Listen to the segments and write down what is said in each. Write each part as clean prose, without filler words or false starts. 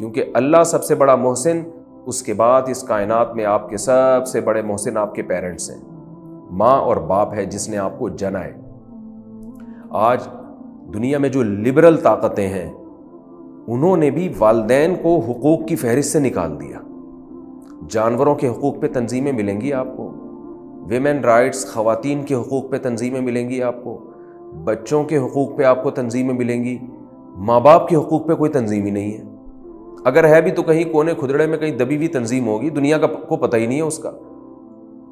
کیونکہ اللہ سب سے بڑا محسن، اس کے بعد اس کائنات میں آپ کے سب سے بڑے محسن آپ کے پیرنٹس ہیں، ماں اور باپ ہے جس نے آپ کو جنا ہے۔ آج دنیا میں جو لبرل طاقتیں ہیں انہوں نے بھی والدین کو حقوق کی فہرست سے نکال دیا۔ جانوروں کے حقوق پہ تنظیمیں ملیں گی آپ کو، ویمن رائٹس، خواتین کے حقوق پہ تنظیمیں ملیں گی آپ کو، بچوں کے حقوق پہ آپ کو تنظیمیں ملیں گی، ماں باپ کے حقوق پہ کوئی تنظیم ہی نہیں ہے۔ اگر ہے بھی تو کہیں کونے کھدڑے میں کہیں دبی ہوئی تنظیم ہوگی، دنیا کا کو پتہ ہی نہیں ہے اس کا۔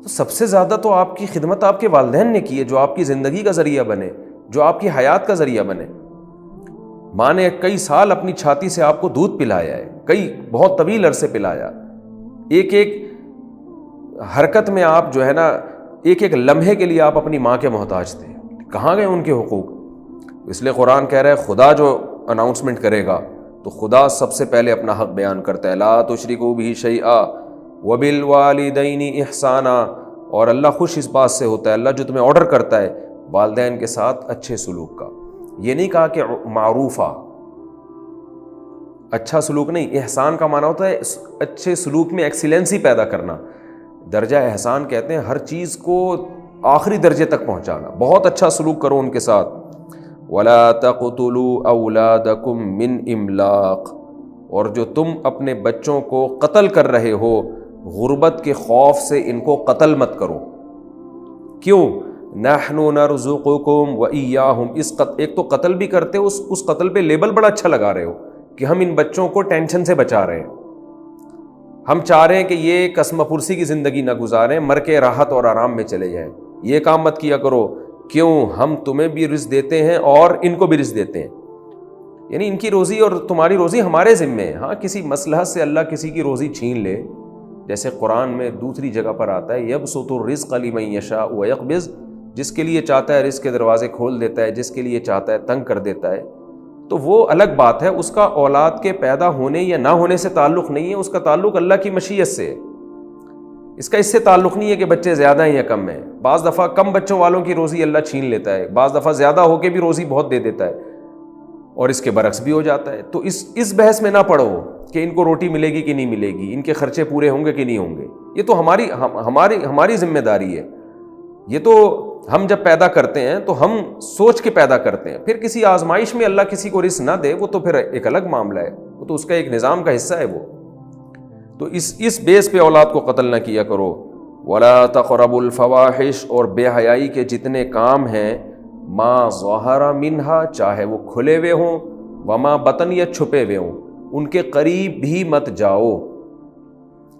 تو سب سے زیادہ تو آپ کی خدمت آپ کے والدین نے کی ہے، جو آپ کی زندگی کا ذریعہ بنے، جو آپ کی حیات کا ذریعہ بنے۔ ماں نے کئی سال اپنی چھاتی سے آپ کو دودھ پلایا ہے، کئی بہت طویل عرصے پلایا، ایک ایک حرکت میں آپ جو ہے نا، ایک ایک لمحے کے لیے آپ اپنی ماں کے محتاج تھے۔ کہاں گئے ان کے حقوق؟ اس لیے قرآن کہہ رہا ہے خدا جو اناؤنسمنٹ کرے گا تو خدا سب سے پہلے اپنا حق بیان کرتا ہے، لا تشرکوا بہ شیئا وبالوالدین احسانا، اور اللہ خوش اس بات سے ہوتا ہے، اللہ جو تمہیں آرڈر کرتا ہے والدین کے ساتھ اچھے سلوک کا۔ یہ نہیں کہا کہ معروفہ، اچھا سلوک نہیں، احسان کا معنی ہوتا ہے اچھے سلوک میں ایکسیلنسی پیدا کرنا۔ درجہ احسان کہتے ہیں ہر چیز کو آخری درجے تک پہنچانا، بہت اچھا سلوک کرو ان کے ساتھ۔ وَلَا تَقْتُلُوا أَوْلَادَكُمْ مِنْ إِمْلَاقٍ، اور جو تم اپنے بچوں کو قتل کر رہے ہو غربت کے خوف سے، ان کو قتل مت کرو۔ کیوں؟ نَحْنُ نَرْزُقُكُمْ وَإِيَّاهُمْ، ایک تو قتل بھی کرتے ہو، اس قتل پہ لیبل بڑا اچھا لگا رہے ہو کہ ہم ان بچوں کو ٹینشن سے بچا رہے ہیں، ہم چاہ رہے ہیں کہ یہ قسم پرسی کی زندگی نہ گزاریں، مر کے راحت اور آرام میں چلے جائیں، یہ کام مت کیا کرو۔ کیوں؟ ہم تمہیں بھی رزق دیتے ہیں اور ان کو بھی رزق دیتے ہیں، یعنی ان کی روزی اور تمہاری روزی ہمارے ذمے ہے۔ ہاں کسی مصلحت سے اللہ کسی کی روزی چھین لے، جیسے قرآن میں دوسری جگہ پر آتا ہے یبسط الرزق لمن یشاء ویقبض، جس کے لیے چاہتا ہے رزق کے دروازے کھول دیتا ہے، جس کے لیے چاہتا ہے تنگ کر دیتا ہے، تو وہ الگ بات ہے، اس کا اولاد کے پیدا ہونے یا نہ ہونے سے تعلق نہیں ہے، اس کا تعلق اللہ کی مشیت سے ہے۔ اس کا اس سے تعلق نہیں ہے کہ بچے زیادہ ہیں یا کم ہیں، بعض دفعہ کم بچوں والوں کی روزی اللہ چھین لیتا ہے، بعض دفعہ زیادہ ہو کے بھی روزی بہت دے دیتا ہے، اور اس کے برعکس بھی ہو جاتا ہے۔ تو اس بحث میں نہ پڑو کہ ان کو روٹی ملے گی کہ نہیں ملے گی، ان کے خرچے پورے ہوں گے کہ نہیں ہوں گے، یہ تو ہماری ذمہ داری ہے۔ یہ تو ہم جب پیدا کرتے ہیں تو ہم سوچ کے پیدا کرتے ہیں، پھر کسی آزمائش میں اللہ کسی کو رزق نہ دے وہ تو پھر ایک الگ معاملہ ہے، وہ تو اس کا ایک نظام کا حصہ ہے وہ۔ تو اس بیس پہ اولاد کو قتل نہ کیا کرو۔ وَلَا تَقْرَبُوا الْفَوَاحِشَ، اور بے حیائی کے جتنے کام ہیں، ما ظَهَرَ مِنْهَا، چاہے وہ کھلے ہوئے ہوں، وما بطن، یا چھپے ہوئے ہوں، ان کے قریب بھی مت جاؤ،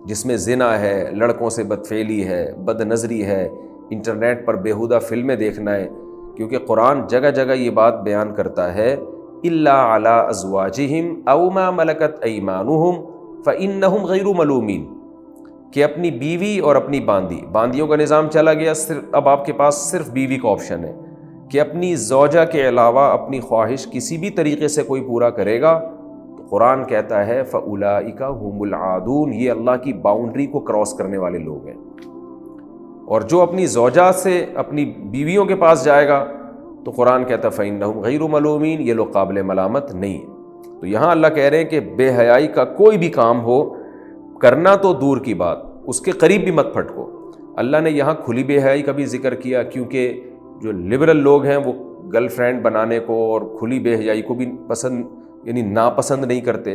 جس میں زنا ہے، لڑکوں سے بدفعلی ہے، بد نظری ہے، انٹرنیٹ پر بیہودہ فلمیں دیکھنا ہے، کیونکہ قرآن جگہ جگہ یہ بات بیان کرتا ہے إِلَّا عَلَىٰ أَزْوَاجِهِمْ أَوْ مَا مَلَكَتْ أَيْمَانُهُمْ فَإِنَّهُمْ غَيْرُ مَلُومِينَ، کہ اپنی بیوی اور اپنی باندیوں کا نظام چلا گیا، اب آپ کے پاس صرف بیوی کا آپشن ہے کہ اپنی زوجہ کے علاوہ اپنی خواہش کسی بھی طریقے سے کوئی پورا کرے گا تو قرآن کہتا ہے فَأُولَٰئِكَ هُمُ الْعَادُونَ، یہ اللہ کی باؤنڈری کو کراس کرنے والے لوگ ہیں۔ اور جو اپنی زوجہ سے اپنی بیویوں کے پاس جائے گا تو قرآن کہتا ہے فَإِنَّهُمْ غَيْرُ مَلُومِينَ، یہ لوگ قابل ملامت نہیں ہیں۔ تو یہاں اللہ کہہ رہے ہیں کہ بے حیائی کا کوئی بھی کام ہو، کرنا تو دور کی بات، اس کے قریب بھی مت پھٹکو۔ اللہ نے یہاں کھلی بے حیائی کا بھی ذکر کیا، کیونکہ جو لبرل لوگ ہیں وہ گرل فرینڈ بنانے کو اور کھلی بے حیائی کو بھی یعنی ناپسند نہیں کرتے۔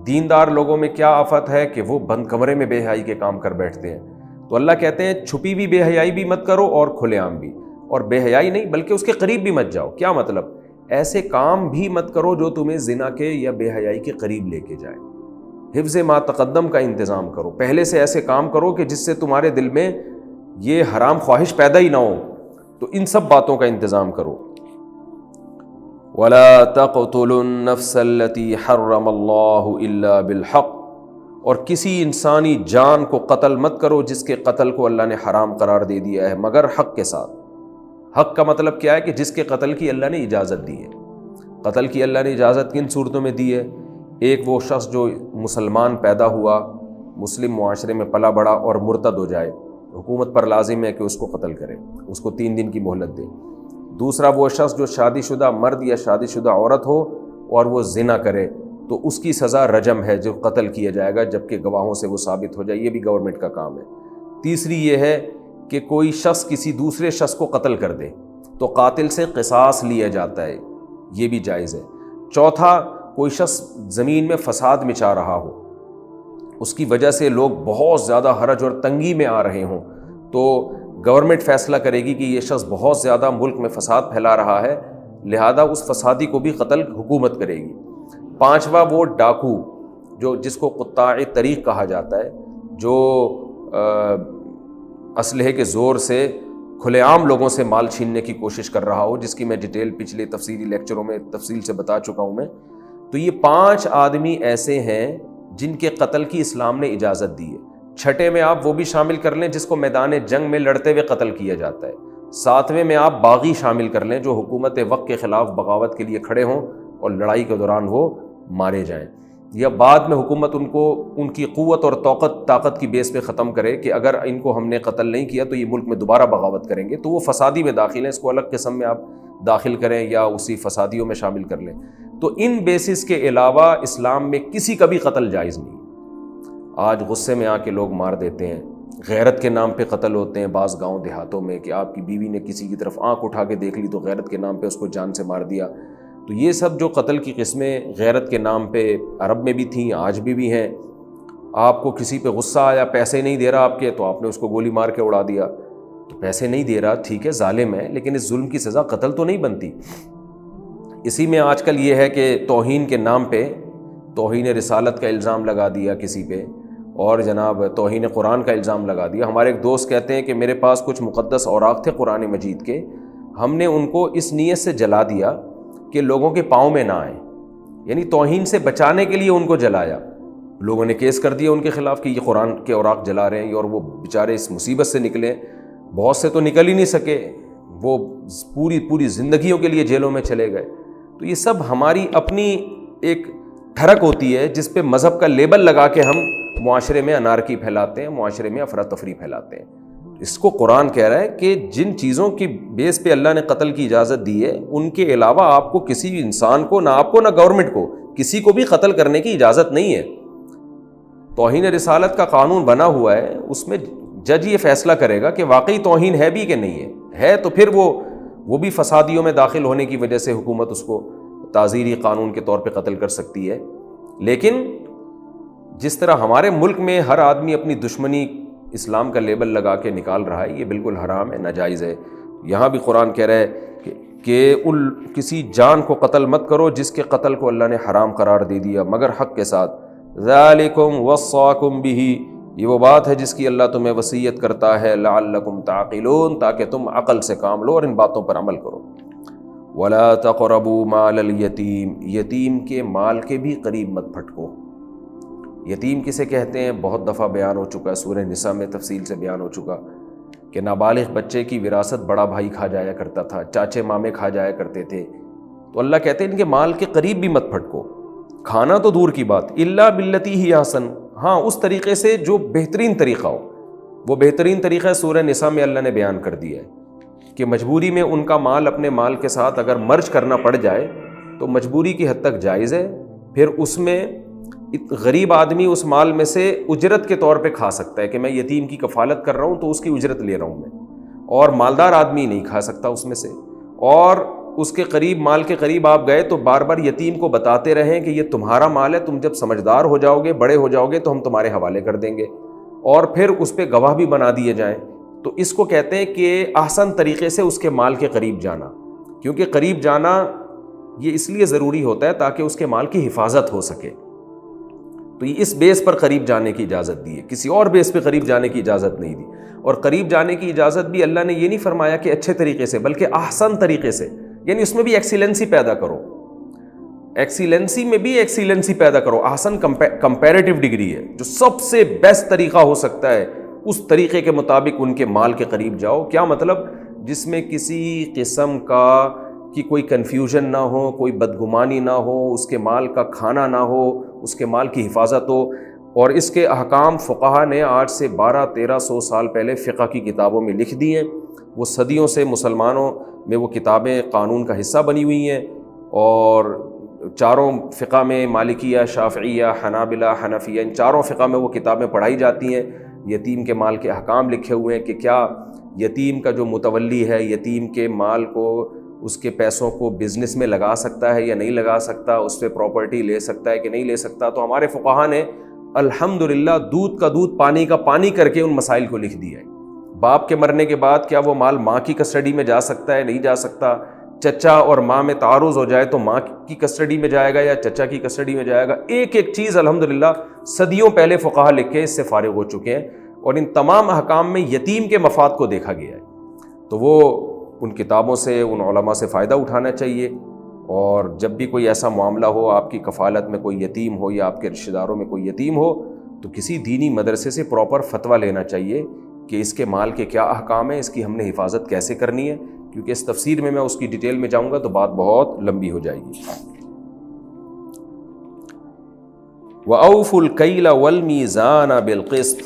دیندار لوگوں میں کیا آفت ہے کہ وہ بند کمرے میں بے حیائی کے کام کر بیٹھتے ہیں۔ تو اللہ کہتے ہیں چھپی بھی بے حیائی بھی مت کرو اور کھلے عام بھی، اور بے حیائی نہیں بلکہ اس کے قریب بھی مت جاؤ۔ کیا مطلب؟ ایسے کام بھی مت کرو جو تمہیں زنا کے یا بے حیائی کے قریب لے کے جائے۔ حفظ ما تقدم کا انتظام کرو، پہلے سے ایسے کام کرو کہ جس سے تمہارے دل میں یہ حرام خواہش پیدا ہی نہ ہو، تو ان سب باتوں کا انتظام کرو۔ وَلَا تَقْتُلُوا النَّفْسَ الَّتِي حَرَّمَ اللَّهُ إِلَّا بِالْحَقِّ، اور کسی انسانی جان کو قتل مت کرو جس کے قتل کو اللہ نے حرام قرار دے دیا ہے مگر حق کے ساتھ۔ حق کا مطلب کیا ہے کہ جس کے قتل کی اللہ نے اجازت دی ہے۔ قتل کی اللہ نے اجازت کن صورتوں میں دی ہے؟ ایک وہ شخص جو مسلمان پیدا ہوا، مسلم معاشرے میں پلا بڑا اور مرتد ہو جائے، حکومت پر لازم ہے کہ اس کو قتل کرے، اس کو 3 دن کی مہلت دے۔ دوسرا وہ شخص جو شادی شدہ مرد یا شادی شدہ عورت ہو اور وہ زنا کرے، تو اس کی سزا رجم ہے، جو قتل کیا جائے گا جبکہ گواہوں سے وہ ثابت ہو جائے، یہ بھی گورنمنٹ کا کام ہے۔ تیسری یہ ہے کہ کوئی شخص کسی دوسرے شخص کو قتل کر دے تو قاتل سے قصاص لیا جاتا ہے، یہ بھی جائز ہے۔ چوتھا، کوئی شخص زمین میں فساد مچا رہا ہو، اس کی وجہ سے لوگ بہت زیادہ حرج اور تنگی میں آ رہے ہوں، تو گورنمنٹ فیصلہ کرے گی کہ یہ شخص بہت زیادہ ملک میں فساد پھیلا رہا ہے، لہذا اس فسادی کو بھی قتل حکومت کرے گی۔ پانچواں، وہ ڈاکو جس کو قطاع طریق کہا جاتا ہے، جو اسلحے کے زور سے کھلے عام لوگوں سے مال چھیننے کی کوشش کر رہا ہو، جس کی میں ڈیٹیل پچھلے تفصیلی لیکچروں میں تفصیل سے بتا چکا ہوں میں۔ تو یہ 5 آدمی ایسے ہیں جن کے قتل کی اسلام نے اجازت دی ہے۔ چھٹے میں آپ وہ بھی شامل کر لیں جس کو میدان جنگ میں لڑتے ہوئے قتل کیا جاتا ہے۔ ساتویں میں آپ باغی شامل کر لیں جو حکومت وقت کے خلاف بغاوت کے لیے کھڑے ہوں اور لڑائی کے دوران وہ مارے جائیں، یا بعد میں حکومت ان کو ان کی قوت اور طاقت کی بیس پہ ختم کرے کہ اگر ان کو ہم نے قتل نہیں کیا تو یہ ملک میں دوبارہ بغاوت کریں گے، تو وہ فسادی میں داخل ہیں، اس کو الگ قسم میں آپ داخل کریں یا اسی فسادیوں میں شامل کر لیں۔ تو ان بیسس کے علاوہ اسلام میں کسی کا بھی قتل جائز نہیں۔ آج غصے میں آ کے لوگ مار دیتے ہیں، غیرت کے نام پہ قتل ہوتے ہیں بعض گاؤں دیہاتوں میں، کہ آپ کی بیوی نے کسی کی طرف آنکھ اٹھا کے دیکھ لی تو غیرت کے نام پہ اس کو جان سے مار دیا۔ تو یہ سب جو قتل کی قسمیں غیرت کے نام پہ عرب میں بھی تھیں، آج بھی ہیں۔ آپ کو کسی پہ غصہ آیا، پیسے نہیں دے رہا آپ کے، تو آپ نے اس کو گولی مار کے اڑا دیا۔ تو پیسے نہیں دے رہا، ٹھیک ہے ظالم ہے، لیکن اس ظلم کی سزا قتل تو نہیں بنتی۔ اسی میں آج کل یہ ہے کہ توہین کے نام پہ توہین رسالت کا الزام لگا دیا کسی پہ، اور جناب توہین قرآن کا الزام لگا دیا۔ ہمارے ایک دوست کہتے ہیں کہ میرے پاس کچھ مقدس اوراق تھے قرآن مجید کے، ہم نے ان کو اس نیت سے جلا دیا کہ لوگوں کے پاؤں میں نہ آئیں، یعنی توہین سے بچانے کے لیے ان کو جلایا۔ لوگوں نے کیس کر دیا ان کے خلاف کہ یہ قرآن کے اوراق جلا رہے ہیں، اور وہ بیچارے اس مصیبت سے نکلے۔ بہت سے تو نکل ہی نہیں سکے، وہ پوری زندگیوں کے لیے جیلوں میں چلے گئے۔ تو یہ سب ہماری اپنی ایک ٹھڑک ہوتی ہے جس پہ مذہب کا لیبل لگا کے ہم معاشرے میں انارکی پھیلاتے ہیں، معاشرے میں افراتفری پھیلاتے ہیں۔ اس کو قرآن کہہ رہا ہے کہ جن چیزوں کی بیس پہ اللہ نے قتل کی اجازت دی ہے، ان کے علاوہ آپ کو کسی انسان کو، نہ آپ کو نہ گورنمنٹ کو، کسی کو بھی قتل کرنے کی اجازت نہیں ہے۔ توہین رسالت کا قانون بنا ہوا ہے، اس میں جج یہ فیصلہ کرے گا کہ واقعی توہین ہے بھی کہ نہیں ہے تو پھر وہ بھی فسادیوں میں داخل ہونے کی وجہ سے حکومت اس کو تعزیری قانون کے طور پہ قتل کر سکتی ہے۔ لیکن جس طرح ہمارے ملک میں ہر آدمی اپنی دشمنی اسلام کا لیبل لگا کے نکال رہا ہے، یہ بالکل حرام ہے، ناجائز ہے۔ یہاں بھی قرآن کہہ رہا ہے کہ کسی جان کو قتل مت کرو جس کے قتل کو اللہ نے حرام قرار دے دیا مگر حق کے ساتھ۔ ذالکم وصاکم بہ، یہ وہ بات ہے جس کی اللہ تمہیں وصیت کرتا ہے، لعلکم تعقلون، تاکہ تم عقل سے کام لو اور ان باتوں پر عمل کرو۔ ولا تقربوا مال الیتیم، یتیم کے مال کے بھی قریب مت پھٹکو۔ یتیم کسے کہتے ہیں بہت دفعہ بیان ہو چکا ہے، سورہ نساء میں تفصیل سے بیان ہو چکا کہ نابالغ بچے کی وراثت بڑا بھائی کھا جایا کرتا تھا، چاچے مامے کھا جایا کرتے تھے۔ تو اللہ کہتے ہیں ان کے مال کے قریب بھی مت پھٹکو، کھانا تو دور کی بات، الا باللتی ہی احسن، ہاں اس طریقے سے جو بہترین طریقہ ہو۔ وہ بہترین طریقہ سورہ نساء میں اللہ نے بیان کر دیا ہے کہ مجبوری میں ان کا مال اپنے مال کے ساتھ اگر مرج کرنا پڑ جائے تو مجبوری کی حد تک جائز ہے، پھر اس میں غریب آدمی اس مال میں سے اجرت کے طور پہ کھا سکتا ہے کہ میں یتیم کی کفالت کر رہا ہوں تو اس کی اجرت لے رہا ہوں میں، اور مالدار آدمی نہیں کھا سکتا اس میں سے۔ اور اس کے قریب، مال کے قریب آپ گئے تو بار بار یتیم کو بتاتے رہیں کہ یہ تمہارا مال ہے، تم جب سمجھدار ہو جاؤ گے، بڑے ہو جاؤ گے تو ہم تمہارے حوالے کر دیں گے، اور پھر اس پہ گواہ بھی بنا دیے جائیں۔ تو اس کو کہتے ہیں کہ احسن طریقے سے اس کے مال کے قریب جانا، کیونکہ قریب جانا یہ اس لیے ضروری ہوتا ہے تاکہ اس کے مال کی حفاظت ہو سکے۔ تو یہ اس بیس پر قریب جانے کی اجازت دی ہے، کسی اور بیس پہ قریب جانے کی اجازت نہیں دی۔ اور قریب جانے کی اجازت بھی اللہ نے یہ نہیں فرمایا کہ اچھے طریقے سے، بلکہ احسن طریقے سے، یعنی اس میں بھی ایکسیلنسی پیدا کرو، ایکسیلنسی میں بھی ایکسیلنسی پیدا کرو۔ احسن کمپیریٹیو ڈگری ہے، جو سب سے بیسٹ طریقہ ہو سکتا ہے اس طریقے کے مطابق ان کے مال کے قریب جاؤ۔ کیا مطلب؟ جس میں کسی قسم کی کوئی کنفیوژن نہ ہو، کوئی بدگمانی نہ ہو، اس کے مال کا کھانا نہ ہو، اس کے مال کی حفاظت ہو۔ اور اس کے احکام فقہا نے آج سے 1200-1300 سال پہلے فقہ کی کتابوں میں لکھ دی ہیں، وہ صدیوں سے مسلمانوں میں وہ کتابیں قانون کا حصہ بنی ہوئی ہیں، اور چاروں فقہ میں، مالکیہ، شافعیہ، حنابلہ، حنفیہ، ان چاروں فقہ میں وہ کتابیں پڑھائی جاتی ہیں، یتیم کے مال کے احکام لکھے ہوئے ہیں کہ کیا یتیم کا جو متولی ہے یتیم کے مال کو، اس کے پیسوں کو بزنس میں لگا سکتا ہے یا نہیں لگا سکتا، اس سے پراپرٹی لے سکتا ہے کہ نہیں لے سکتا. تو ہمارے فقہا نے الحمدللہ دودھ کا دودھ پانی کا پانی کر کے ان مسائل کو لکھ دیا ہے. باپ کے مرنے کے بعد کیا وہ مال ماں کی کسٹڈی میں جا سکتا ہے، نہیں جا سکتا، چچا اور ماں میں تعارض ہو جائے تو ماں کی کسٹڈی میں جائے گا یا چچا کی کسٹڈی میں جائے گا. ایک ایک چیز الحمدللہ صدیوں پہلے فقہا لکھ کے اس سے فارغ ہو چکے ہیں، اور ان تمام احکام میں یتیم کے مفاد کو دیکھا گیا ہے. تو وہ ان کتابوں سے، ان علماء سے فائدہ اٹھانا چاہیے. اور جب بھی کوئی ایسا معاملہ ہو، آپ کی کفالت میں کوئی یتیم ہو یا آپ کے رشتہ داروں میں کوئی یتیم ہو، تو کسی دینی مدرسے سے پراپر فتویٰ لینا چاہیے کہ اس کے مال کے کیا احکام ہیں، اس کی ہم نے حفاظت کیسے کرنی ہے، کیونکہ اس تفسیر میں اس کی ڈیٹیل میں جاؤں گا تو بات بہت لمبی ہو جائے گی. وَأَوْفُوا الْكَيْلَ وَالْمِيزَانَ بِالْقِسْطِ،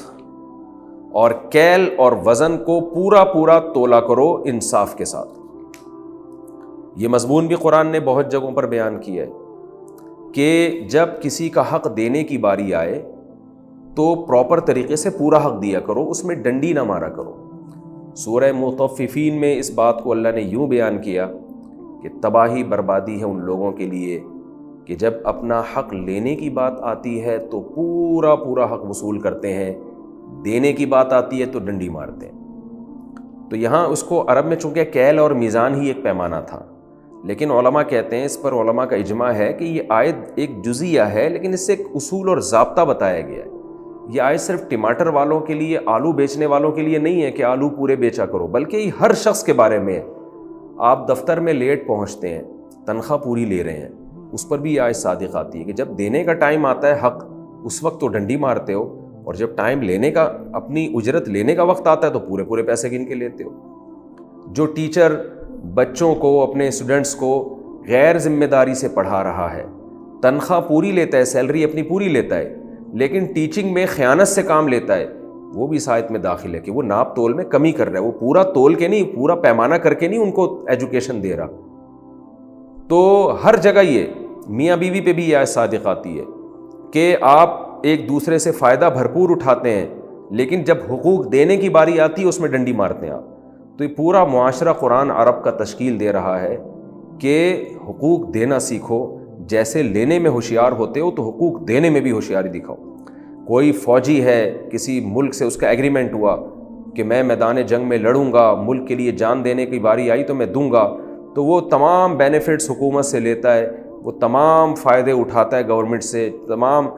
اور کیل اور وزن کو پورا پورا تولا کرو انصاف کے ساتھ. یہ مضمون بھی قرآن نے بہت جگہوں پر بیان کیا ہے کہ جب کسی کا حق دینے کی باری آئے تو پراپر طریقے سے پورا حق دیا کرو، اس میں ڈنڈی نہ مارا کرو. سورہ مطففین میں اس بات کو اللہ نے یوں بیان کیا کہ تباہی بربادی ہے ان لوگوں کے لیے کہ جب اپنا حق لینے کی بات آتی ہے تو پورا پورا حق وصول کرتے ہیں، دینے کی بات آتی ہے تو ڈنڈی مارتے ہیں. تو یہاں اس کو عرب میں چونکہ کیل اور میزان ہی ایک پیمانہ تھا، لیکن علماء کہتے ہیں، اس پر علماء کا اجماع ہے کہ یہ آیت ایک جزیہ ہے، لیکن اس سے ایک اصول اور ضابطہ بتایا گیا ہے. یہ آیت صرف ٹماٹر والوں کے لیے، آلو بیچنے والوں کے لیے نہیں ہے کہ آلو پورے بیچا کرو، بلکہ یہ ہر شخص کے بارے میں ہے. آپ دفتر میں لیٹ پہنچتے ہیں، تنخواہ پوری لے رہے ہیں، اس پر بھی یہ آیت صادق آتی ہے کہ جب دینے کا ٹائم آتا ہے حق، اس وقت تو ڈنڈی مارتے ہو، اور جب ٹائم لینے کا، اپنی اجرت لینے کا وقت آتا ہے تو پورے پورے پیسے گن کے لیتے ہو. جو ٹیچر بچوں کو، اپنے اسٹوڈنٹس کو غیر ذمہ داری سے پڑھا رہا ہے، تنخواہ پوری لیتا ہے، سیلری اپنی پوری لیتا ہے، لیکن ٹیچنگ میں خیانت سے کام لیتا ہے، وہ بھی اس آیت میں داخل ہے کہ وہ ناپ تول میں کمی کر رہا ہے. وہ پورا تول کے نہیں، پورا پیمانہ کر کے نہیں ان کو ایجوکیشن دے رہا. تو ہر جگہ یہ میاں بیوی پہ بھی یہ آیت صادق آتی ہے کہ آپ ایک دوسرے سے فائدہ بھرپور اٹھاتے ہیں، لیکن جب حقوق دینے کی باری آتی ہے اس میں ڈنڈی مارتے ہیں آپ. تو یہ پورا معاشرہ قرآن عرب کا تشکیل دے رہا ہے کہ حقوق دینا سیکھو، جیسے لینے میں ہوشیار ہوتے ہو تو حقوق دینے میں بھی ہوشیاری دکھاؤ. کوئی فوجی ہے کسی ملک سے، اس کا ایگریمنٹ ہوا کہ میں میدان جنگ میں لڑوں گا، ملک کے لیے جان دینے کی باری آئی تو میں دوں گا، تو وہ تمام بینیفٹس حکومت سے لیتا ہے، وہ تمام فائدے اٹھاتا ہے گورنمنٹ سے، تمام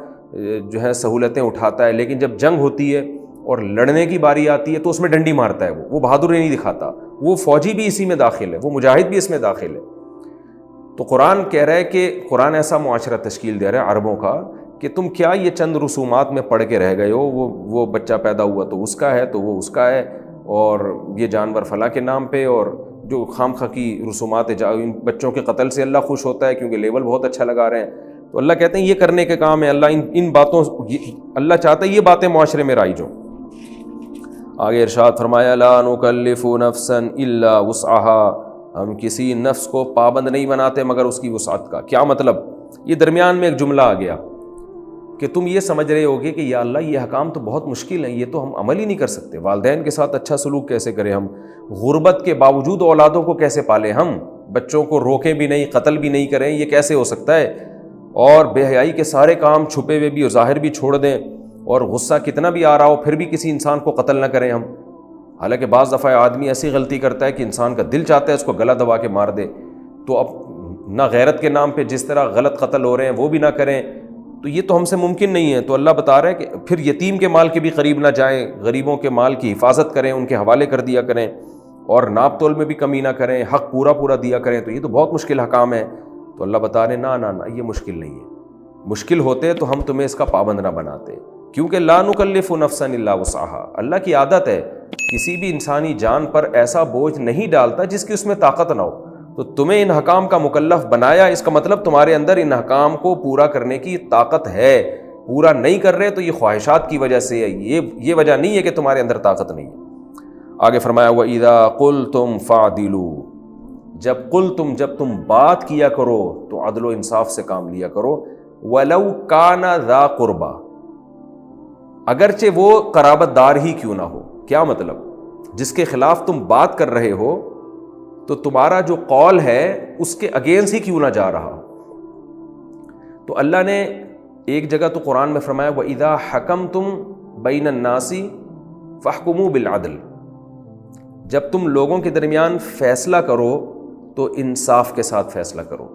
جو ہے سہولتیں اٹھاتا ہے، لیکن جب جنگ ہوتی ہے اور لڑنے کی باری آتی ہے تو اس میں ڈنڈی مارتا ہے. وہ بہادری نہیں دکھاتا. وہ فوجی بھی اسی میں داخل ہے، وہ مجاہد بھی اس میں داخل ہے. تو قرآن کہہ رہا ہے کہ قرآن ایسا معاشرہ تشکیل دے رہا ہے عربوں کا کہ تم کیا یہ چند رسومات میں پڑھ کے رہ گئے ہو، وہ بچہ پیدا ہوا تو اس کا ہے، تو وہ اس کا ہے، اور یہ جانور فلاں کے نام پہ، اور جو خام خواہ کی رسومات ان بچوں کے قتل سے اللہ خوش ہوتا ہے کیونکہ لیول بہت اچھا لگا رہے ہیں. تو اللہ کہتے ہیں یہ کرنے کے کام ہے. اللہ ان باتوں، اللہ چاہتا ہے یہ باتیں معاشرے میں رائج ہوں. آگے ارشاد فرمایا لا نکلف نفسا الا وسعها، ہم کسی نفس کو پابند نہیں بناتے مگر اس کی وسعت کا. کیا مطلب؟ یہ درمیان میں ایک جملہ آ گیا کہ تم یہ سمجھ رہے ہوگے کہ یا اللہ یہ احکام تو بہت مشکل ہیں، یہ تو ہم عمل ہی نہیں کر سکتے. والدین کے ساتھ اچھا سلوک کیسے کریں ہم؟ غربت کے باوجود اولادوں کو کیسے پالیں ہم؟ بچوں کو روکیں بھی نہیں، قتل بھی نہیں کریں، یہ کیسے ہو سکتا ہے؟ اور بے حیائی کے سارے کام چھپے ہوئے بھی اور ظاہر بھی چھوڑ دیں، اور غصہ کتنا بھی آ رہا ہو پھر بھی کسی انسان کو قتل نہ کریں ہم. حالانکہ بعض دفعہ آدمی ایسی غلطی کرتا ہے کہ انسان کا دل چاہتا ہے اس کو گلا دبا کے مار دے. تو اب نہ غیرت کے نام پہ جس طرح غلط قتل ہو رہے ہیں وہ بھی نہ کریں. تو یہ تو ہم سے ممکن نہیں ہے. تو اللہ بتا رہا ہے کہ پھر یتیم کے مال کے بھی قریب نہ جائیں، غریبوں کے مال کی حفاظت کریں، ان کے حوالے کر دیا کریں، اور ناپ تول میں بھی کمی نہ کریں، حق پورا پورا دیا کریں. تو یہ تو بہت مشکل حکام ہے. تو اللہ بتا رہے نہ نہ نہ، یہ مشکل نہیں ہے. مشکل ہوتے تو ہم تمہیں اس کا پابند نہ بناتے، کیونکہ لا نکلف نفسا الا وسعها. اللہ کی عادت ہے کسی بھی انسانی جان پر ایسا بوجھ نہیں ڈالتا جس کی اس میں طاقت نہ ہو. تو تمہیں ان حکام کا مکلف بنایا، اس کا مطلب تمہارے اندر ان حکام کو پورا کرنے کی طاقت ہے. پورا نہیں کر رہے تو یہ خواہشات کی وجہ سے ہے، یہ وجہ نہیں ہے کہ تمہارے اندر طاقت نہیں ہے. آگے فرمایا وَإِذَا قُلْتُمْ فَعْدِلُوا، جب تم بات کیا کرو تو عدل و انصاف سے کام لیا کرو. وَلَوْ كَانَ ذَا قُرْبَى، اگرچہ وہ قرابت دار ہی کیوں نہ ہو. کیا مطلب؟ جس کے خلاف تم بات کر رہے ہو تو تمہارا جو قول ہے اس کے اگینسٹ ہی کیوں نہ جا رہا. تو اللہ نے ایک جگہ تو قرآن میں فرمایا وَإِذَا حَكَمْتُمْ بَيْنَ النَّاسِ فَاحْكُمُوا بِالْعَدْلِ، جب تم لوگوں کے درمیان فیصلہ کرو تو انصاف کے ساتھ فیصلہ کرو.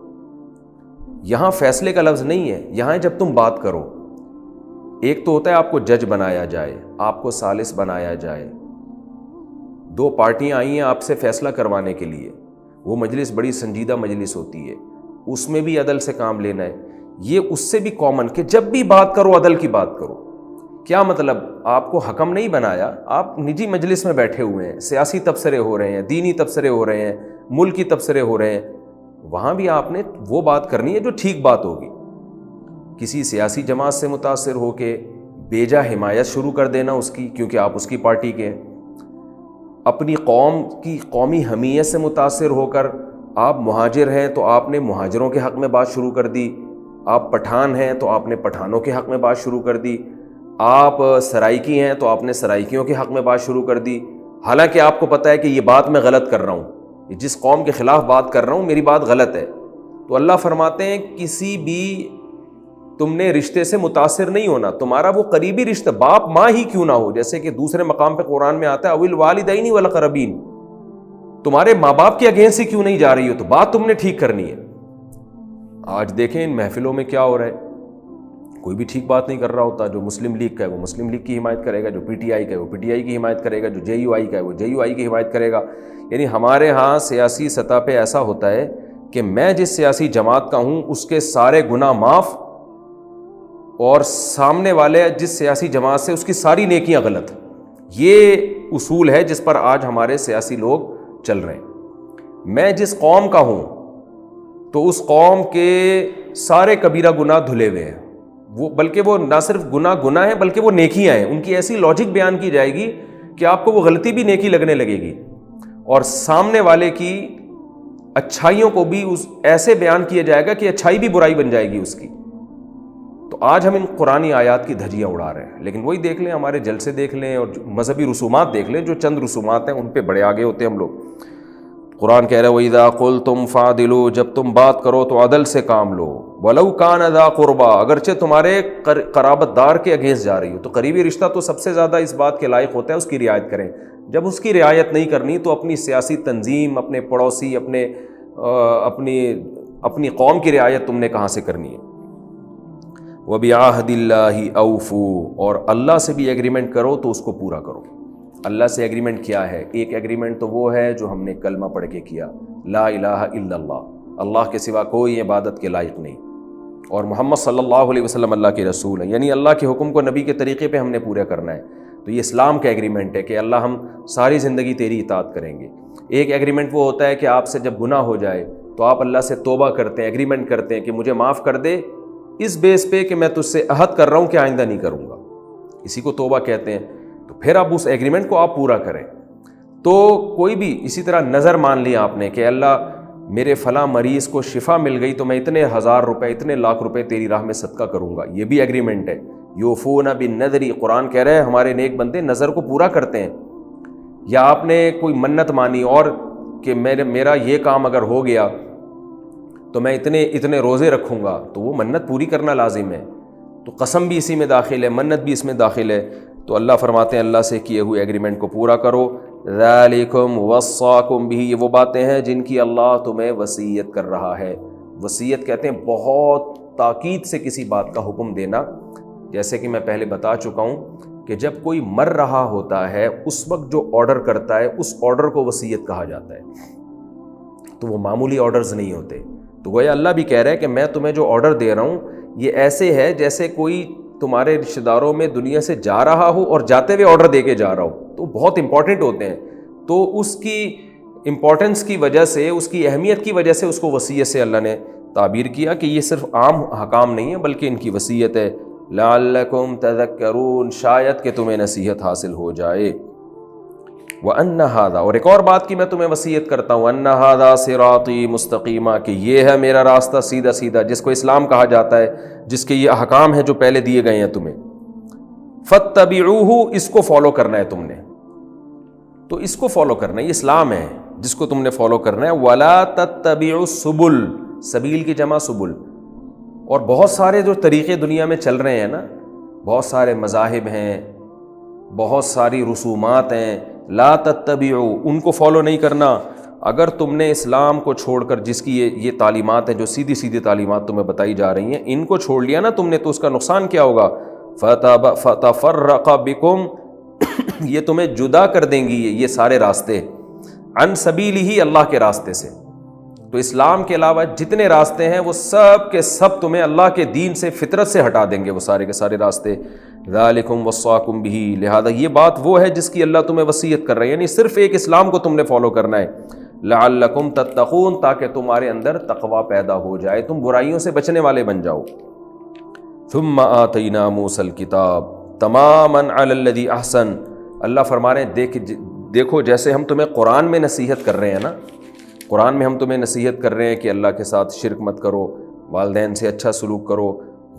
یہاں فیصلے کا لفظ نہیں ہے، یہاں ہے جب تم بات کرو. ایک تو ہوتا ہے آپ کو جج بنایا جائے، آپ کو ثالث بنایا جائے، دو پارٹیاں آئی ہیں آپ سے فیصلہ کروانے کے لیے، وہ مجلس بڑی سنجیدہ مجلس ہوتی ہے، اس میں بھی عدل سے کام لینا ہے. یہ اس سے بھی کامن کہ جب بھی بات کرو عدل کی بات کرو. کیا مطلب؟ آپ کو حکم نہیں بنایا، آپ نجی مجلس میں بیٹھے ہوئے ہیں، سیاسی تبصرے ہو رہے ہیں، دینی تبصرے ہو رہے ہیں، ملکی تبصرے ہو رہے ہیں، وہاں بھی آپ نے وہ بات کرنی ہے جو ٹھیک بات ہوگی. کسی سیاسی جماعت سے متاثر ہو کے بیجا حمایت شروع کر دینا اس کی، کیونکہ آپ اس کی پارٹی کے ہیں. اپنی قوم کی قومی حمیت سے متاثر ہو کر آپ مہاجر ہیں تو آپ نے مہاجروں کے حق میں بات شروع کر دی، آپ پٹھان ہیں تو آپ نے پٹھانوں کے حق میں بات شروع کر دی، آپ سرائیکی ہیں تو آپ نے سرائیکیوں کے حق میں بات شروع کر دی، حالانکہ آپ کو پتہ ہے کہ یہ بات میں غلط کر رہا ہوں، جس قوم کے خلاف بات کر رہا ہوں میری بات غلط ہے. تو اللہ فرماتے ہیں کسی بھی تم نے رشتے سے متاثر نہیں ہونا. تمہارا وہ قریبی رشتہ باپ ماں ہی کیوں نہ ہو، جیسے کہ دوسرے مقام پہ قرآن میں آتا ہے اوی الوالدین والاقربین، تمہارے ماں باپ کے اگینسٹ ہی کیوں نہیں جا رہی ہو تو بات تم نے ٹھیک کرنی ہے. آج دیکھیں ان محفلوں میں کیا ہو رہا ہے، کوئی بھی ٹھیک بات نہیں کر رہا ہوتا. جو مسلم لیگ کا ہے وہ مسلم لیگ کی حمایت کرے گا، جو پی ٹی آئی کا ہے وہ پی ٹی آئی کی حمایت کرے گا، جو جے یو آئی کا ہے وہ جے یو آئی کی حمایت کرے گا. یعنی ہمارے ہاں سیاسی سطح پہ ایسا ہوتا ہے کہ میں جس سیاسی جماعت کا ہوں اس کے سارے گناہ معاف، اور سامنے والے جس سیاسی جماعت سے اس کی ساری نیکیاں غلط. یہ اصول ہے جس پر آج ہمارے سیاسی لوگ چل رہے ہیں. میں جس قوم کا ہوں تو اس قوم کے سارے کبیرہ گناہ دھلے ہوئے ہیں، وہ بلکہ وہ نہ صرف گناہ ہیں بلکہ وہ نیکیاں ہیں. ان کی ایسی لاجک بیان کی جائے گی کہ آپ کو وہ غلطی بھی نیکی لگنے لگے گی، اور سامنے والے کی اچھائیوں کو بھی ایسے بیان کیا جائے گا کہ اچھائی بھی برائی بن جائے گی اس کی. تو آج ہم ان قرآنی آیات کی دھجیاں اڑا رہے ہیں، لیکن وہی دیکھ لیں ہمارے جلسے دیکھ لیں اور مذہبی رسومات دیکھ لیں، جو چند رسومات ہیں ان پہ بڑے آگے ہوتے ہیں ہم لوگ. قرآن کہہ رہے وَإِذَا قُلْتُمْ فَعْدِلُوا، جب تم بات کرو تو عدل سے کام لو. وَلَوْ كَانَ ذَا قُرْبَى، اگرچہ تمہارے قرابت دار کے اگینسٹ جا رہی ہو. تو قریبی رشتہ تو سب سے زیادہ اس بات کے لائق ہوتا ہے اس کی رعایت کریں. جب اس کی رعایت نہیں کرنی تو اپنی سیاسی تنظیم، اپنے پڑوسی، اپنی قوم کی رعایت تم نے کہاں سے کرنی ہے. وَبِعَهْدِ اللَّهِ أَوْفُوا، اور اللہ سے بھی ایگریمنٹ کرو تو اس کو پورا کرو. اللہ سے ایگریمنٹ کیا ہے؟ ایک ایگریمنٹ تو وہ ہے جو ہم نے کلمہ پڑھ کے کیا، لا الہ الا اللہ، اللہ کے سوا کوئی عبادت کے لائق نہیں، اور محمد صلی اللہ علیہ وسلم اللہ کے رسول ہیں. یعنی اللہ کے حکم کو نبی کے طریقے پہ ہم نے پورا کرنا ہے. تو یہ اسلام کا ایگریمنٹ ہے کہ اللہ ہم ساری زندگی تیری اطاعت کریں گے. ایک ایگریمنٹ وہ ہوتا ہے کہ آپ سے جب گناہ ہو جائے تو آپ اللہ سے توبہ کرتے ہیں، ایگریمنٹ کرتے ہیں کہ مجھے معاف کر دے اس بیس پہ کہ میں تجھ سے عہد کر رہا ہوں کہ آئندہ نہیں کروں گا. اسی کو توبہ کہتے ہیں. تو پھر آپ اس ایگریمنٹ کو آپ پورا کریں. تو کوئی بھی اسی طرح نظر مان لیا آپ نے کہ اللہ میرے فلاں مریض کو شفا مل گئی تو میں اتنے 1000 روپے، اتنے لاکھ روپے تیری راہ میں صدقہ کروں گا. یہ بھی ایگریمنٹ ہے. یوفون بالنذر، قرآن کہہ رہے ہیں ہمارے نیک بندے نظر کو پورا کرتے ہیں. یا آپ نے کوئی منت مانی اور کہ میرا یہ کام اگر ہو گیا تو میں اتنے روزے رکھوں گا، تو وہ منت پوری کرنا لازم ہے. تو قسم بھی اسی میں داخل ہے، منت بھی اس میں داخل ہے. تو اللہ فرماتے ہیں اللہ سے کیے ہوئے ایگریمنٹ کو پورا کرو. ذالکم وصاکم بہ، یہ وہ باتیں ہیں جن کی اللہ تمہیں وصیت کر رہا ہے. وصیت کہتے ہیں بہت تاکید سے کسی بات کا حکم دینا. جیسے کہ میں پہلے بتا چکا ہوں کہ جب کوئی مر رہا ہوتا ہے اس وقت جو آرڈر کرتا ہے اس آرڈر کو وصیت کہا جاتا ہے. تو وہ معمولی آرڈرز نہیں ہوتے. تو گویا اللہ بھی کہہ رہا ہے کہ میں تمہیں جو آرڈر دے رہا ہوں یہ ایسے ہے جیسے کوئی تمہارے رشتہ داروں میں دنیا سے جا رہا ہو اور جاتے ہوئے آرڈر دے کے جا رہا ہو. تو بہت امپورٹنٹ ہوتے ہیں. تو اس کی امپورٹنس کی وجہ سے، اس کی اہمیت کی وجہ سے اس کو وصیت سے اللہ نے تعبیر کیا کہ یہ صرف عام حکام نہیں ہے بلکہ ان کی وصیت ہے. لعلکم تذکرون، شاید کہ تمہیں نصیحت حاصل ہو جائے. وَأَنَّ هَذَا، اور ایک اور بات کی میں تمہیں وصیت کرتا ہوں، أَنَّ هَذَا صِرَاطِي مُسْتَقِيمًا، کہ یہ ہے میرا راستہ سیدھا سیدھا، جس کو اسلام کہا جاتا ہے، جس کے یہ احکام ہیں جو پہلے دیے گئے ہیں تمہیں۔ فَاتَّبِعُوهُ، اس کو فالو کرنا ہے تم نے، تو اس کو فالو کرنا ہے، یہ اسلام ہے جس کو تم نے فالو کرنا ہے۔ وَلَا تَتَّبِعُوا السُّبُلَ، سبیل کی جمع سبل، اور بہت سارے جو طریقے دنیا میں چل رہے ہیں نا، بہت سارے مذاہب ہیں، بہت ساری رسومات ہیں، لا تتبعوا، ان کو فالو نہیں کرنا۔ اگر تم نے اسلام کو چھوڑ کر، جس کی یہ تعلیمات ہیں جو سیدھی سیدھی تعلیمات تمہیں بتائی جا رہی ہیں، ان کو چھوڑ لیا نا تم نے، تو اس کا نقصان کیا ہوگا؟ فتفرق بکم، یہ تمہیں جدا کر دیں گی یہ سارے راستے، عن سبیلہ، اللہ کے راستے سے۔ تو اسلام کے علاوہ جتنے راستے ہیں وہ سب کے سب تمہیں اللہ کے دین سے، فطرت سے ہٹا دیں گے وہ سارے کے سارے راستے۔ ذالکم وصاکم بہ، لہذا یہ بات وہ ہے جس کی اللہ تمہیں وصیت کر رہے ہیں، یعنی صرف ایک اسلام کو تم نے فالو کرنا ہے۔ لعلکم تتقون، تاکہ تمہارے اندر تقوی پیدا ہو جائے، تم برائیوں سے بچنے والے بن جاؤ۔ ثم آتینا موسیٰ الکتاب تماما علی الذی احسن، اللہ فرما رہے ہیں دیکھو جیسے ہم تمہیں قرآن میں نصیحت کر رہے ہیں نا، قرآن میں ہم تمہیں نصیحت کر رہے ہیں کہ اللہ کے ساتھ شرک مت کرو، والدین سے اچھا سلوک کرو،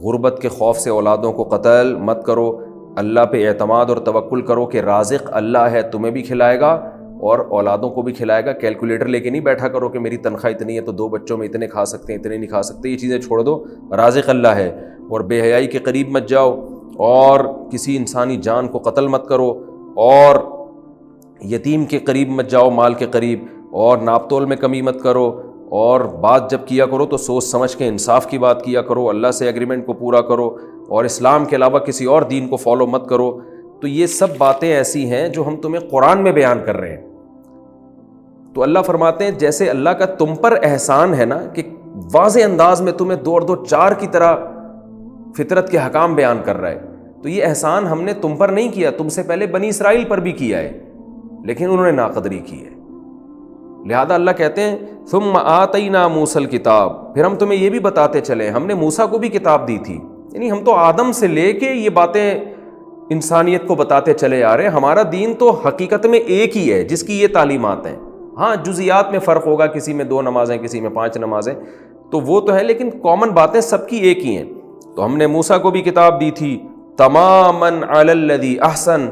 غربت کے خوف سے اولادوں کو قتل مت کرو، اللہ پہ اعتماد اور توکل کرو کہ رازق اللہ ہے، تمہیں بھی کھلائے گا اور اولادوں کو بھی کھلائے گا۔ کیلکولیٹر لے کے نہیں بیٹھا کرو کہ میری تنخواہ اتنی ہے تو 2 بچوں میں اتنے کھا سکتے ہیں، اتنے نہیں کھا سکتے، یہ چیزیں چھوڑ دو، رازق اللہ ہے۔ اور بے حیائی کے قریب مت جاؤ، اور کسی انسانی جان کو قتل مت کرو، اور یتیم کے قریب مت جاؤ، مال کے قریب، اور ناپ تول میں کمی مت کرو، اور بات جب کیا کرو تو سوچ سمجھ کے انصاف کی بات کیا کرو، اللہ سے ایگریمنٹ کو پورا کرو، اور اسلام کے علاوہ کسی اور دین کو فالو مت کرو۔ تو یہ سب باتیں ایسی ہیں جو ہم تمہیں قرآن میں بیان کر رہے ہیں۔ تو اللہ فرماتے ہیں جیسے اللہ کا تم پر احسان ہے نا کہ واضح انداز میں تمہیں 2 اور 2 4 کی طرح فطرت کے حکام بیان کر رہا ہے، تو یہ احسان ہم نے تم پر نہیں کیا، تم سے پہلے بنی اسرائیل پر بھی کیا ہے، لیکن انہوں نے ناقدری کی ہے۔ لہذا اللہ کہتے ہیں ثم آتینا موسیٰ الکتاب، پھر ہم تمہیں یہ بھی بتاتے چلے ہم نے موسیٰ کو بھی کتاب دی تھی، یعنی ہم تو آدم سے لے کے یہ باتیں انسانیت کو بتاتے چلے آ رہے ہیں۔ ہمارا دین تو حقیقت میں ایک ہی ہے جس کی یہ تعلیمات ہیں، ہاں جزیات میں فرق ہوگا، کسی میں 2 نمازیں کسی میں 5 نمازیں، تو وہ تو ہے، لیکن کامن باتیں سب کی ایک ہی ہیں۔ تو ہم نے موسیٰ کو بھی کتاب دی تھی تماماً علی الذی احسن،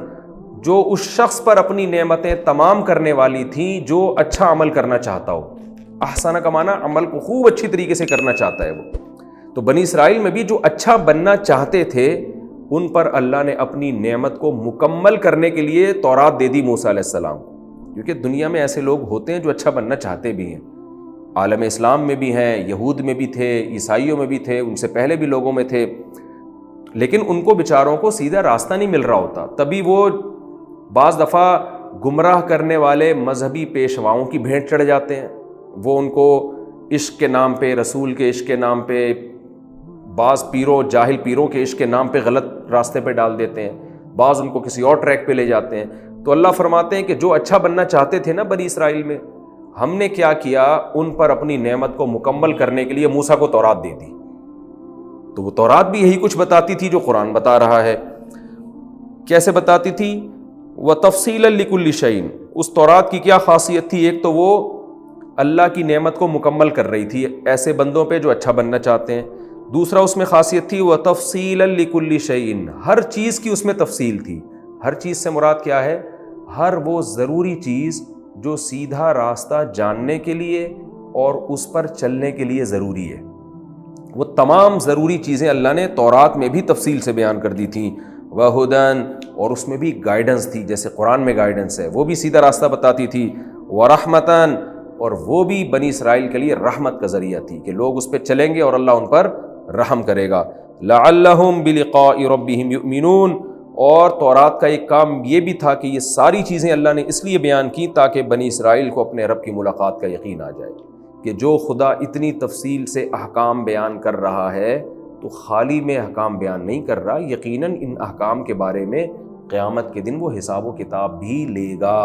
جو اس شخص پر اپنی نعمتیں تمام کرنے والی تھیں جو اچھا عمل کرنا چاہتا ہو۔ احسن کا معنی عمل کو خوب اچھی طریقے سے کرنا چاہتا ہے وہ۔ تو بنی اسرائیل میں بھی جو اچھا بننا چاہتے تھے ان پر اللہ نے اپنی نعمت کو مکمل کرنے کے لیے تورات دے دی موسیٰ علیہ السلام، کیونکہ دنیا میں ایسے لوگ ہوتے ہیں جو اچھا بننا چاہتے بھی ہیں، عالم اسلام میں بھی ہیں، یہود میں بھی تھے، عیسائیوں میں بھی تھے، ان سے پہلے بھی لوگوں میں تھے، لیکن ان کو بیچاروں کو سیدھا راستہ نہیں مل رہا ہوتا، تبھی وہ بعض دفعہ گمراہ کرنے والے مذہبی پیشواؤں کی بھیٹ چڑھ جاتے ہیں۔ وہ ان کو عشق کے نام پہ، رسول کے عشق کے نام پہ، بعض پیروں جاہل پیروں کے عشق کے نام پہ غلط راستے پہ ڈال دیتے ہیں، بعض ان کو کسی اور ٹریک پہ لے جاتے ہیں۔ تو اللہ فرماتے ہیں کہ جو اچھا بننا چاہتے تھے نا بنی اسرائیل میں، ہم نے کیا کیا، ان پر اپنی نعمت کو مکمل کرنے کے لیے موسیٰ کو تورات دے دی۔ تو وہ تورات بھی یہی کچھ بتاتی تھی جو قرآن بتا رہا ہے۔ کیسے بتاتی تھی؟ وَتَفْصِيلًا لِكُلِّ شَيْءٍ، اس تورات کی کیا خاصیت تھی؟ ایک تو وہ اللہ کی نعمت کو مکمل کر رہی تھی ایسے بندوں پہ جو اچھا بننا چاہتے ہیں۔ دوسرا اس میں خاصیت تھی وَتَفْصِيلًا لِكُلِّ شَيْءٍ، ہر چیز کی اس میں تفصیل تھی۔ ہر چیز سے مراد کیا ہے؟ ہر وہ ضروری چیز جو سیدھا راستہ جاننے کے لیے اور اس پر چلنے کے لیے ضروری ہے، وہ تمام ضروری چیزیں اللہ نے تورات میں بھی تفصیل سے بیان کر دی تھیں۔ وَہُدًى، اور اس میں بھی گائیڈنس تھی، جیسے قرآن میں گائیڈنس ہے، وہ بھی سیدھا راستہ بتاتی تھی۔ وَرَحْمَةً، اور وہ بھی بنی اسرائیل کے لیے رحمت کا ذریعہ تھی کہ لوگ اس پہ چلیں گے اور اللہ ان پر رحم کرے گا۔ لَعَلَّهُمْ بِلِقَاءِ رَبِّهِمْ يُؤْمِنُونَ، اور تورات کا ایک کام یہ بھی تھا کہ یہ ساری چیزیں اللہ نے اس لیے بیان کی تاکہ بنی اسرائیل کو اپنے رب کی ملاقات کا یقین آ جائے کہ جو خدا اتنی تفصیل سے احکام بیان کر رہا ہے تو خالی میں احکام بیان نہیں کر رہا، یقیناً ان احکام کے بارے میں قیامت کے دن وہ حساب و کتاب بھی لے گا۔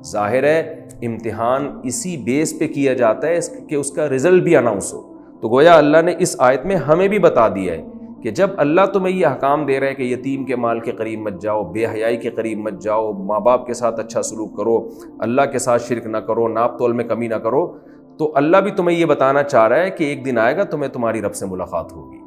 ظاہر ہے امتحان اسی بیس پہ کیا جاتا ہے کہ اس کا رزلٹ بھی اناؤنس ہو۔ تو گویا اللہ نے اس آیت میں ہمیں بھی بتا دیا ہے کہ جب اللہ تمہیں یہ احکام دے رہے ہے کہ یتیم کے مال کے قریب مت جاؤ، بے حیائی کے قریب مت جاؤ، ماں باپ کے ساتھ اچھا سلوک کرو، اللہ کے ساتھ شرک نہ کرو، ناپ تول میں کمی نہ کرو، تو اللہ بھی تمہیں یہ بتانا چاہ رہا ہے کہ ایک دن آئے گا تمہیں تمہاری رب سے ملاقات ہوگی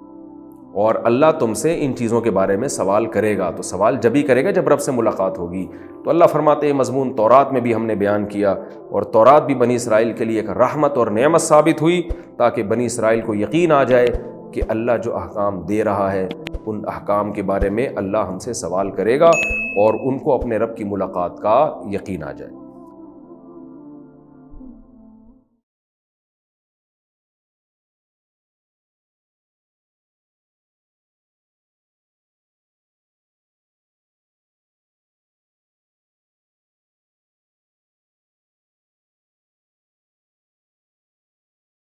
اور اللہ تم سے ان چیزوں کے بارے میں سوال کرے گا۔ تو سوال جب ہی کرے گا جب رب سے ملاقات ہوگی۔ تو اللہ فرماتے ہیں مضمون تورات میں بھی ہم نے بیان کیا، اور تورات بھی بنی اسرائیل کے لیے ایک رحمت اور نعمت ثابت ہوئی تاکہ بنی اسرائیل کو یقین آ جائے کہ اللہ جو احکام دے رہا ہے ان احکام کے بارے میں اللہ ہم سے سوال کرے گا، اور ان کو اپنے رب کی ملاقات کا یقین آ جائے۔